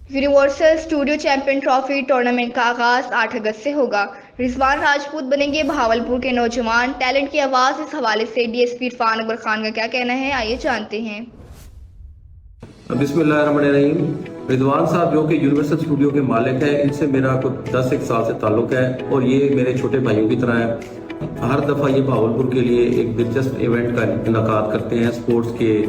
Universal studio champion trophy tournament کا آغاز 8 اگست سے ہوگا۔ رضوان راجپوت بنیں گے بہاولپور کے نوجوان ٹیلنٹ کی آواز۔ اس حوالے سے ڈی ایس پی عرفان اکبر خان کا کیا کہنا ہے، آئیے جانتے ہیں۔ بسم اللہ الرحمن الرحیم۔ رضوان صاحب جو کہ یونیورسل اسٹوڈیو کے مالک ہیں، ان سے میرا 10 سال سے تعلق ہے اور یہ میرے چھوٹے بھائیوں کی طرح ہے۔ ہر دفعہ یہ بہاولپور کے لیے ایک دلچسپ ایونٹ کا انعقاد کرتے ہیں، سپورٹس کے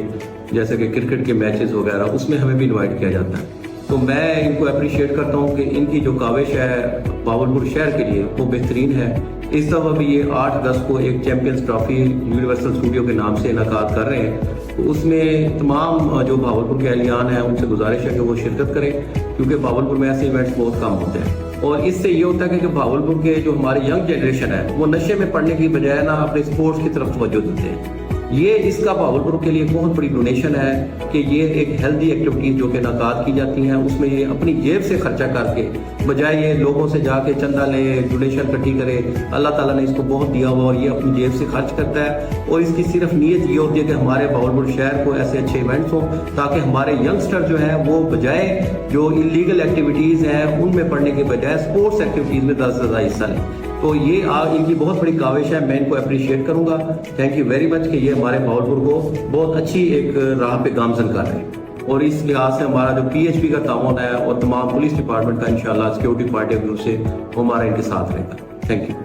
جیسے کہ کرکٹ کے میچز وغیرہ، اس میں ہمیں بھی انوائٹ کیا جاتا ہے۔ تو میں ان کو اپریشیٹ کرتا ہوں کہ ان کی جو کاوش ہے بہاولپور شہر کے لیے وہ بہترین ہے۔ اس دفعہ بھی یہ 8 اگست کو ایک چیمپئنز ٹرافی یونیورسل اسٹوڈیو کے نام سے انعقاد کر رہے ہیں۔ تو اس میں تمام جو بہاولپور کے اہلیان ہیں ان سے گزارش ہے کہ وہ شرکت کریں، کیونکہ بہاولپور میں ایسے ایونٹس بہت کم ہوتے ہیں۔ اور اس سے یہ ہوتا ہے کہ بہاولپور کے جو ہماری ینگ جنریشن ہے وہ نشے میں پڑنے کی بجائے نہ اپنے اسپورٹس کی طرف توجہ دیتے ہیں۔ یہ اس کا بہاولپور کے لیے بہت بڑی ڈونیشن ہے کہ یہ ایک ہیلدی ایکٹیویٹیز جو کہ انعقاد کی جاتی ہیں، اس میں یہ اپنی جیب سے خرچہ کر کے بجائے یہ لوگوں سے جا کے چندہ لے ڈونیشن اکٹھی کرے، اللہ تعالیٰ نے اس کو بہت دیا ہوا اور یہ اپنی جیب سے خرچ کرتا ہے۔ اور اس کی صرف نیت یہ ہوتی ہے کہ ہمارے بہاولپور شہر کو ایسے اچھے ایونٹس ہوں تاکہ ہمارے ینگسٹر جو ہیں وہ بجائے جو انلیگل ایکٹیویٹیز ہیں ان میں پڑھنے کے بجائے سپورٹس ایکٹیویٹیز میں زیادہ سے زیادہ حصہ لیں۔ تو یہ ان کی بہت بڑی کاوش ہے، میں ان کو اپریشیٹ کروں گا۔ تھینک یو ویری مچ کہ یہ ہمارے بہاولپور کو بہت اچھی ایک راہ پہ گامزن کر رہے ہیں۔ اور اس لحاظ سے ہمارا جو پی ایچ پی کا تعاون ہے اور تمام پولیس ڈپارٹمنٹ کا انشاءاللہ سیکورٹی پارٹی سے وہ ہمارا ان کے ساتھ رہے گا۔ Thank you.